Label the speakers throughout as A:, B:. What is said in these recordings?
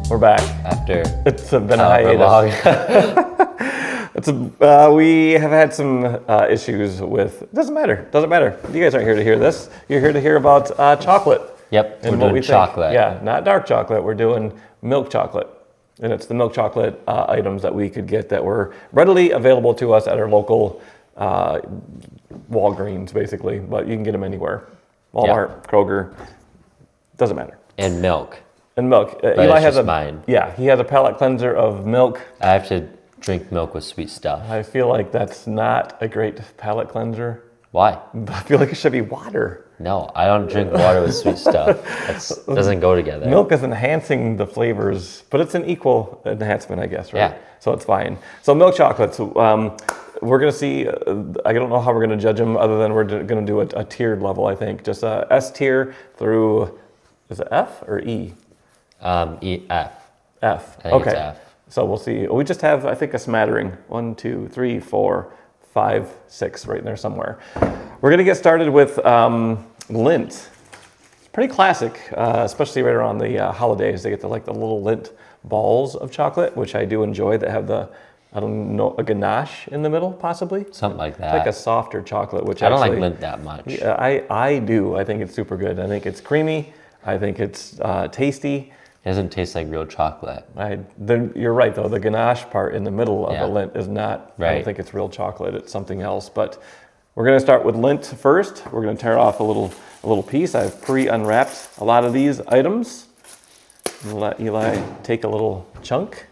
A: We're back.
B: After
A: It's been a
B: however
A: hiatus.
B: long.
A: We have had some issues with. Doesn't matter. You guys aren't here to hear this. You're here to hear about chocolate.
B: Yep,
A: and
B: we're
A: what
B: doing
A: we think.
B: chocolate.
A: Yeah, not dark chocolate. We're doing milk chocolate, and it's the milk chocolate items that we could get that were readily available to us at our local Walgreens, basically. But you can get them anywhere. Walmart, Kroger. Doesn't matter.
B: And milk.
A: And milk.
B: But
A: Eli
B: it's
A: has
B: just
A: a
B: mine.
A: Yeah, he has a palate cleanser of milk.
B: I have to drink milk with sweet stuff.
A: I feel like that's not a great palate cleanser.
B: Why?
A: I feel like it should be water.
B: No, I don't drink water with sweet stuff. That doesn't go together.
A: Milk is enhancing the flavors, but it's an equal enhancement, I guess, right?
B: Yeah.
A: So it's fine. So milk chocolates, we're going to see, I don't know how we're going to judge them other than we're going to do a tiered level, I think. Just a S tier through, is it F or E?
B: F.
A: F.
B: I think
A: Okay.
B: it's F.
A: So we'll see. We just have, I think, a smattering. 1, 2, 3, 4, 5, 6 right in there somewhere. We're going to get started with Lindt. It's pretty classic, especially right around the holidays. They get the little Lindt balls of chocolate, which I do enjoy, that have the, I don't know, a ganache in the middle, possibly.
B: Something like
A: It's
B: that.
A: like a softer chocolate, which
B: I don't
A: actually,
B: like Lindt that much.
A: Yeah, I do. I think it's super good. I think it's creamy. I think it's tasty.
B: It doesn't taste like real chocolate.
A: You're right, though. The ganache part in the middle of
B: Yeah.
A: the Lindt is not, I
B: Right.
A: don't think it's real chocolate. It's something else. But we're going to start with Lindt first. We're going to tear off a little piece. I've pre-unwrapped a lot of these items. I'm going to let Eli take a little chunk.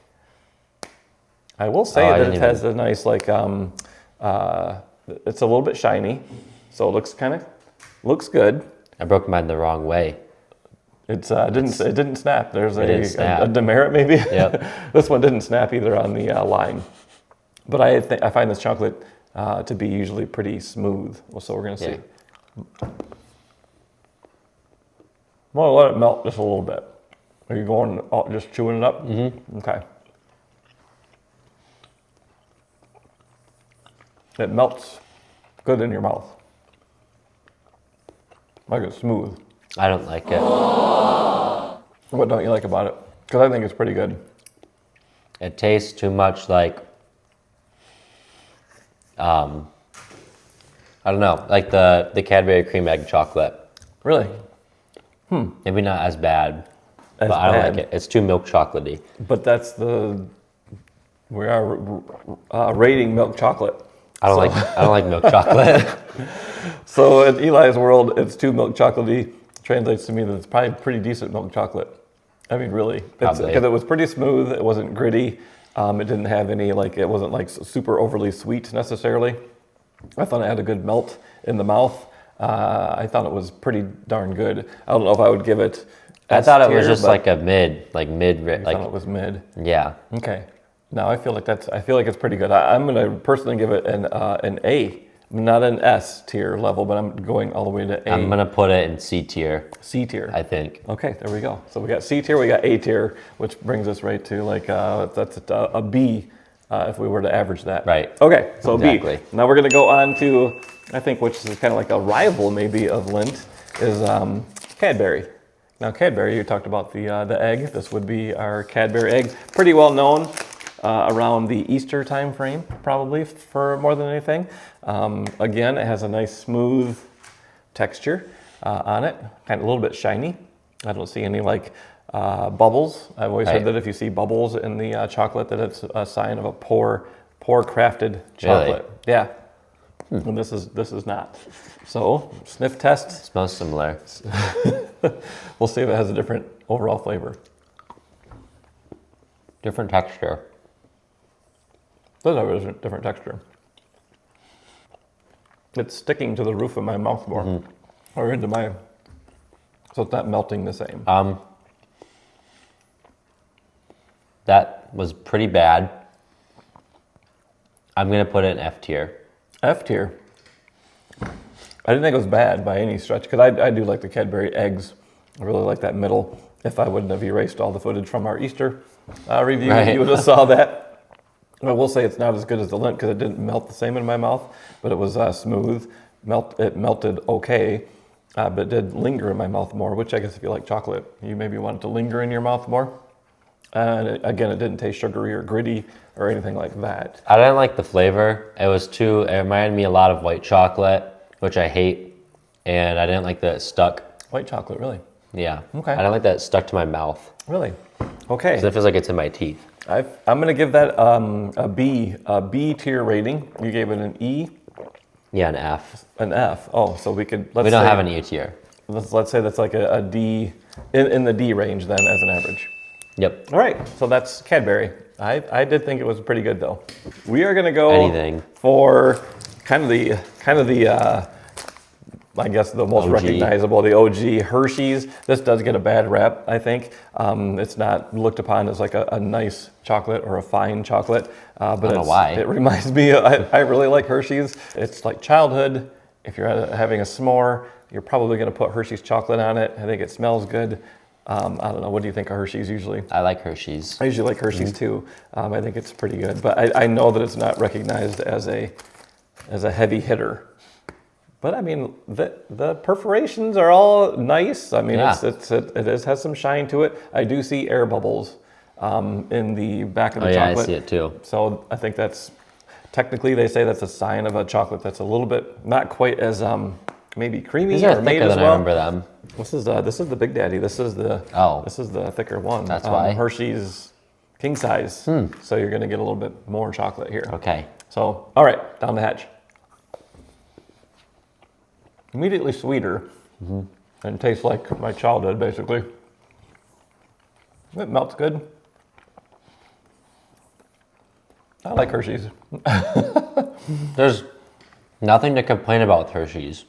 A: I will say that it has a nice, it's a little bit shiny. So it looks good.
B: I broke mine the wrong way.
A: It didn't snap. There's
B: didn't snap.
A: a demerit maybe.
B: Yep.
A: This one didn't snap either on the line, but I find this chocolate to be usually pretty smooth. So we're gonna see.
B: Yeah.
A: I'm gonna let it melt just a little bit. Are you going just chewing it up? Mm-hmm. Okay. It melts good in your mouth. Like it's smooth.
B: I don't like it.
A: What don't you like about it? Because I think it's pretty good.
B: It tastes too much like, I don't know, like the Cadbury cream egg chocolate.
A: Really?
B: Maybe not as bad,
A: As
B: but I don't
A: bad.
B: like it. It's too milk chocolatey.
A: But we are rating milk chocolate.
B: I don't like milk chocolate.
A: So in Eli's world, it's too milk chocolatey. Translates to me that it's probably pretty decent milk chocolate. I mean, really, because it was pretty smooth. It wasn't gritty. It didn't have any it wasn't like super overly sweet necessarily. I thought it had a good melt in the mouth. I thought it was pretty darn good. I don't know if I would give it.
B: I thought it was
A: S-tier,
B: just
A: but
B: like a mid.
A: I thought it was mid.
B: Yeah.
A: Okay. Now I feel like it's pretty good. I'm gonna personally give it an A, not an S tier level, but I'm going all the way to A.
B: I'm gonna put it in C tier.
A: C tier.
B: I think.
A: Okay, there we go. So we got C tier, we got A tier, which brings us right to that's a B if we were to average that.
B: Right.
A: Okay, so
B: Exactly.
A: B. Now we're gonna go on to, I think, which is kind of like a rival maybe of Lindt, is Cadbury. Now Cadbury, you talked about the egg. This would be our Cadbury egg. Pretty well known around the Easter time frame, probably for more than anything. Again, it has a nice smooth texture on it, kind of a little bit shiny. I don't see any bubbles. I've always heard that if you see bubbles in the chocolate, that it's a sign of a poor crafted chocolate.
B: Really?
A: Yeah. And this is not. So sniff test.
B: Smells similar.
A: We'll see if it has a different overall flavor.
B: Different texture.
A: Does have a different texture. It's sticking to the roof of my mouth more, or into my, so it's not melting the same.
B: That was pretty bad. I'm gonna put it in F tier.
A: F tier. I didn't think it was bad by any stretch, because I do like the Cadbury eggs. I really like that middle. If I wouldn't have erased all the footage from our Easter review,
B: Right.
A: you would have saw that. I will say it's not as good as the Lindt because it didn't melt the same in my mouth, but it was smooth. It melted okay, but it did linger in my mouth more, which I guess if you like chocolate, you maybe want it to linger in your mouth more. And again, it didn't taste sugary or gritty or anything like that.
B: I didn't like the flavor. It reminded me a lot of white chocolate, which I hate. And I didn't like that it stuck.
A: White chocolate, really?
B: Yeah.
A: Okay.
B: I didn't like that it stuck to my mouth.
A: Really? Okay.
B: So it feels like it's in my teeth.
A: I'm going to give that a B tier rating. You gave it an E,
B: Yeah, an F.
A: an F. Oh, so we could,
B: We don't have an E tier.
A: Let's say that's like a D, in the D range then as an average.
B: Yep.
A: All right, so that's Cadbury. I did think it was pretty good though. We are going to go
B: Anything.
A: for kind of the I guess the most
B: OG.
A: recognizable, the OG Hershey's. This does get a bad rap, I think. It's not looked upon as like a nice chocolate or a fine chocolate, but
B: don't know why.
A: It reminds me. I really like Hershey's. It's like childhood. If you're having a s'more, you're probably going to put Hershey's chocolate on it. I think it smells good. I don't know. What do you think of Hershey's usually?
B: I like Hershey's.
A: I usually like Hershey's too. I think it's pretty good, but I know that it's not recognized as a heavy hitter. But I mean, the perforations are all nice. I mean,
B: Yeah.
A: it has some shine to it. I do see air bubbles in the back of the
B: Oh yeah,
A: chocolate.
B: I see it too.
A: So I think that's technically they say that's a sign of a chocolate that's a little bit not quite as maybe creamy
B: These
A: or
B: are
A: made
B: thicker
A: as
B: than I
A: well.
B: remember them.
A: This is the Big Daddy. This is the thicker one.
B: That's why.
A: Hershey's king size. So you're gonna get a little bit more chocolate here.
B: Okay.
A: So all right, down the hatch. Immediately sweeter, and tastes like my childhood basically. It melts good. I like Hershey's.
B: There's nothing to complain about with Hershey's.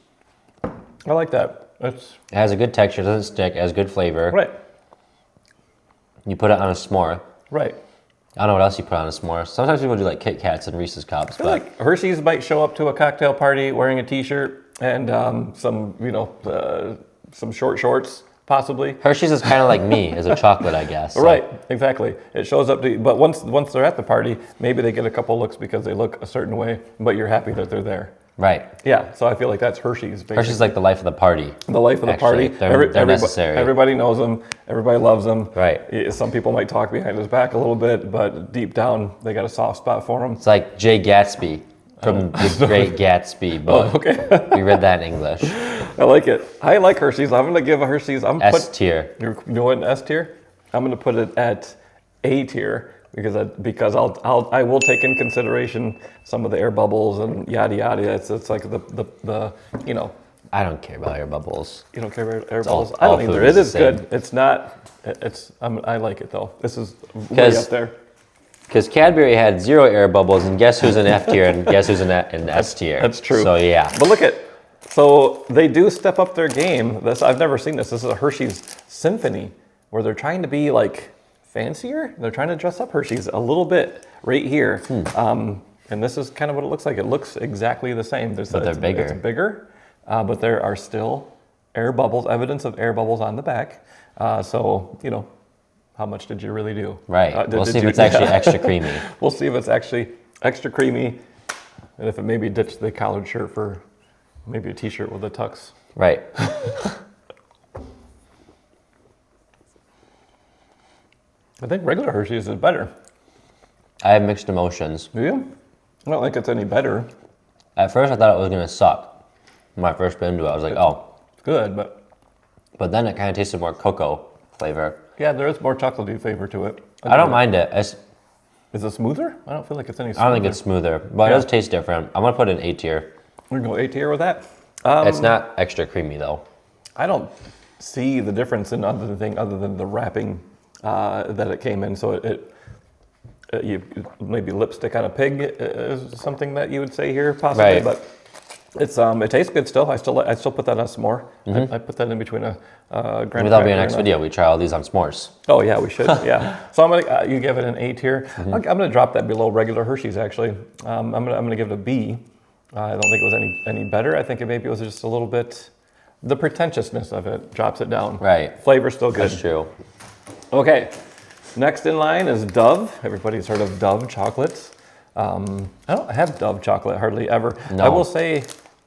A: I like that. It's
B: It has a good texture, doesn't stick, it has good flavor.
A: right,
B: You put it on a s'more.
A: right.
B: I don't know what else you put on a s'more. Sometimes people do like Kit Kats and Reese's Cups,
A: I feel
B: but
A: like Hershey's might show up to a cocktail party wearing a T-shirt and some short shorts, possibly.
B: Hershey's is kind of like me as a chocolate, I guess. So
A: Right, exactly. It shows up to, but once they're at the party, maybe they get a couple looks because they look a certain way, but you're happy that they're there.
B: Right.
A: Yeah, so I feel like that's Hershey's. Basically.
B: Hershey's like the life of the party.
A: The life of the
B: Actually,
A: party.
B: they're necessary.
A: Everybody knows them. Everybody loves them.
B: Right.
A: Some people might talk behind his back a little bit, but deep down, they got a soft spot for him.
B: It's like Jay Gatsby from The Great Gatsby book.
A: Okay.
B: We read that in English.
A: I like it. I like Hershey's. I'm going to give a Hershey's.
B: S tier.
A: You know what, an S tier? I'm going to put it at A tier because I will take in consideration some of the air bubbles and yada yada. It's like the you know.
B: I don't care about air bubbles.
A: You don't care about air
B: all-
A: bubbles? I
B: all
A: don't either.
B: food
A: It
B: is the
A: is
B: same.
A: good. It's not. I like it though. This is way
B: 'Cause-
A: up there.
B: Because Cadbury had 0 air bubbles, and guess who's in F tier, and guess who's in S tier.
A: That's true.
B: So yeah.
A: But look at. So they do step up their game. I've never seen this. This is a Hershey's Symphony, where they're trying to be like fancier. They're trying to dress up Hershey's a little bit right here. And this is kind of what it looks like. It looks exactly the same.
B: But they're bigger.
A: It's bigger, but there are still air bubbles, evidence of air bubbles on the back. So, you know, how much did you really do?
B: Right. We'll
A: did
B: see if
A: you-
B: it's actually extra creamy.
A: We'll see if it's actually extra creamy, and if it maybe ditched the collared shirt for maybe a t-shirt with a tux.
B: Right.
A: I think regular Hershey's is better.
B: I have mixed emotions.
A: Do you? I don't think it's any better.
B: At first, I thought it was gonna suck. When I first bit into it, I was like, oh.
A: It's good, but
B: But then it kind of tasted more cocoa flavor.
A: yeah, there is more chocolatey flavor to it.
B: I don't mind it.
A: Is it smoother? I don't feel like it's any smoother.
B: I don't think it's smoother, but it
A: Yeah.
B: does taste different. I'm gonna put it in A tier.
A: We're gonna go A tier with that.
B: It's not extra creamy though.
A: I don't see the difference in other than the wrapping that it came in. So you maybe lipstick on a pig is something that you would say here possibly,
B: Right.
A: but it tastes good still. I still put that on s'more. I put that in between a graham
B: Maybe that'll be our
A: cracker
B: next
A: and a-
B: video. We try all these on s'mores.
A: Oh yeah, we should. Yeah. So I'm gonna you give it an A tier. I'm gonna drop that below regular Hershey's actually. I'm gonna give it a B. I don't think it was any better. I think maybe it was just a little bit. The pretentiousness of it drops it down.
B: Right.
A: Flavor's still good.
B: That's true.
A: Okay. Next in line is Dove. Everybody's heard of Dove chocolates. I don't have Dove chocolate hardly ever.
B: No.
A: I will say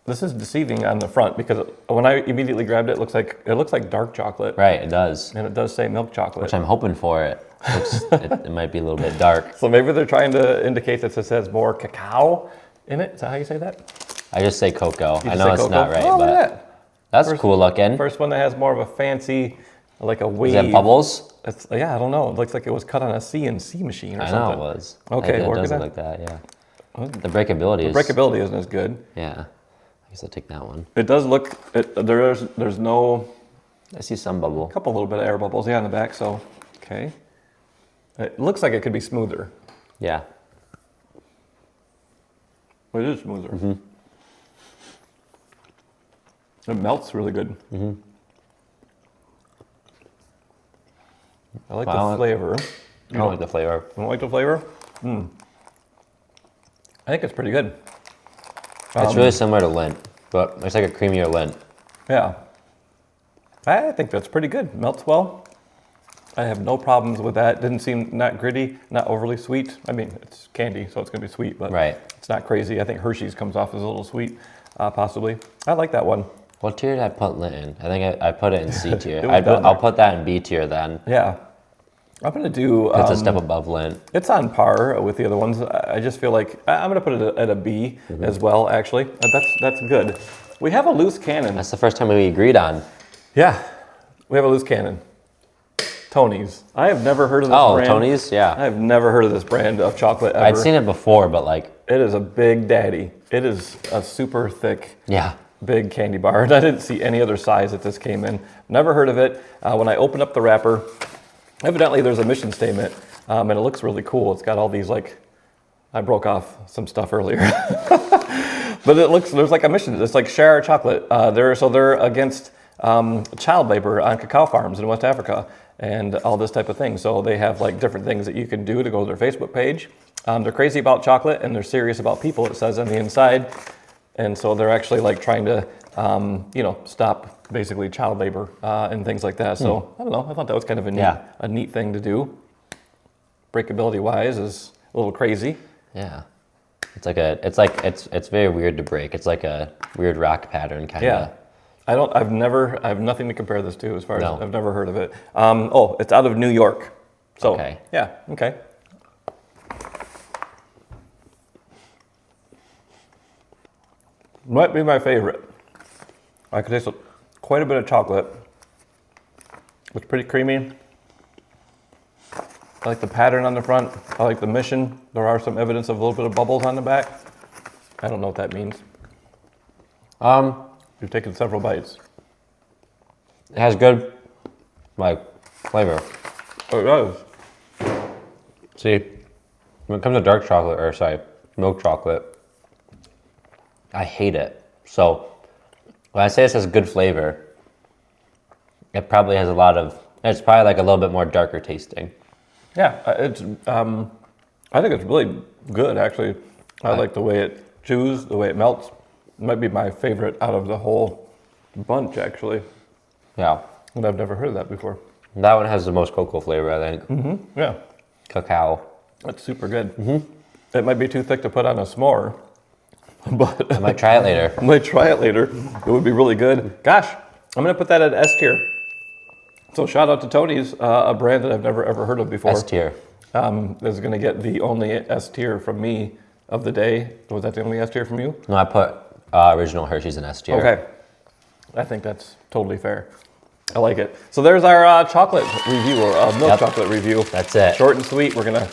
A: this is deceiving on the front because when I immediately grabbed it, it looks like dark chocolate.
B: Right, it does.
A: And it does say milk chocolate.
B: Which I'm hoping for it. It might be a little bit dark.
A: So maybe they're trying to indicate that this has more cacao in it. Is that how you say that?
B: I just say cocoa.
A: You
B: I
A: just
B: know
A: say
B: it's
A: cocoa?
B: not right,
A: Oh, look at
B: but that's cool looking.
A: First one that has more of a fancy, like a wave.
B: Is that bubbles?
A: Yeah, I don't know. It looks like it was cut on a CNC machine or
B: I
A: something.
B: know it was.
A: Okay,
B: it
A: we're
B: does
A: gonna-
B: look like that, yeah. The breakability is...
A: Breakability isn't as good.
B: Yeah. I guess I'll take that one.
A: It does look. There's no.
B: I see some bubble.
A: Couple little bit of air bubbles, yeah, in the back. So, okay. It looks like it could be smoother.
B: Yeah.
A: But it is smoother. It melts really good. I like the flavor.
B: I don't like the flavor.
A: You don't like the flavor? I think it's pretty good.
B: It's really similar to Lindt, but it's like a creamier Lindt.
A: Yeah. I think that's pretty good. Melts well. I have no problems with that. Didn't seem not gritty, not overly sweet. I mean, it's candy, so it's going to be sweet, but
B: Right.
A: it's not crazy. I think Hershey's comes off as a little sweet, possibly. I like that one.
B: What tier did I put Lindt in? I think I put it in C tier.
A: It was down
B: I'll
A: there.
B: put that in B tier then.
A: Yeah. I'm going to do...
B: It's a step above Lindt.
A: It's on par with the other ones. I just feel like I'm going to put it at a B as well, actually. That's good. We have a loose cannon.
B: That's the first time we agreed on.
A: Yeah, we have a loose cannon. Tony's. I have never heard of this
B: Oh,
A: brand.
B: Tony's? Yeah.
A: I have never heard of this brand of chocolate ever.
B: I'd seen it before, but like,
A: It is a big daddy. It is a super thick,
B: yeah.
A: big candy bar. And I didn't see any other size that this came in. Never heard of it. When I opened up the wrapper, evidently there's a mission statement, and it looks really cool. It's got all these like, I broke off some stuff earlier. But there's like a mission. It's like share our chocolate. They're against child labor on cacao farms in West Africa and all this type of thing. So they have like different things that you can do to go to their Facebook page. They're crazy about chocolate and they're serious about people, it says on the inside. And so they're actually like trying to, stop basically child labor and things like that. So I don't know. I thought that was kind of a neat thing to do. Breakability wise is a little crazy.
B: Yeah. It's very weird to break. It's like a weird rock pattern kind of.
A: Yeah. I have nothing to compare this to as far as
B: No.
A: I've never heard of it. It's out of New York. So,
B: Okay.
A: Yeah, okay. Might be my favorite. I could taste quite a bit of chocolate. It's pretty creamy. I like the pattern on the front. I like the mission. There are some evidence of a little bit of bubbles on the back. I don't know what that means. You've taken several bites.
B: It has good, like, flavor.
A: Oh, it does.
B: See, when it comes to dark chocolate, milk chocolate, I hate it. So when I say this has good flavor, it probably has it's probably like a little bit more darker tasting.
A: Yeah, I think it's really good, actually. I like the way it chews, the way it melts. It might be my favorite out of the whole bunch, actually.
B: Yeah.
A: And I've never heard of that before.
B: That one has the most cocoa flavor, I think.
A: Yeah,
B: Cacao.
A: that's super good. It might be too thick to put on a s'more, but
B: I might try it later.
A: I might try it later. It would be really good. Gosh, I'm going to put that at S tier. So shout out to Tony's, a brand that I've never ever heard of before.
B: S tier.
A: Is going to get the only S tier from me of the day. Was that the only S tier from you?
B: No, I put original Hershey's in S tier.
A: Okay. I think that's totally fair. I like it. So there's our chocolate review, or milk chocolate review.
B: That's it.
A: Short and sweet. We're gonna,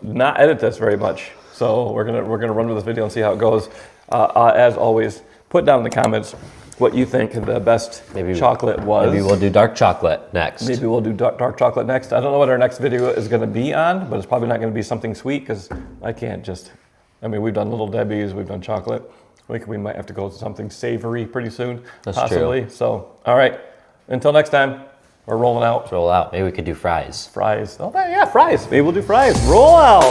A: not edit this very much. So we're gonna run with this video and see how it goes. As always, put down in the comments what you think the best chocolate was.
B: Maybe we'll do dark chocolate next.
A: Maybe we'll do dark chocolate next. I don't know what our next video is going to be on, but it's probably not going to be something sweet because I can't just. We've done Little Debbie's, we've done chocolate. We might have to go to something savory pretty soon,
B: That's
A: possibly.
B: true.
A: So, all right. Until next time, we're rolling out.
B: Roll out. Maybe we could do fries.
A: Fries. Oh, yeah, fries. Maybe we'll do fries. Roll out.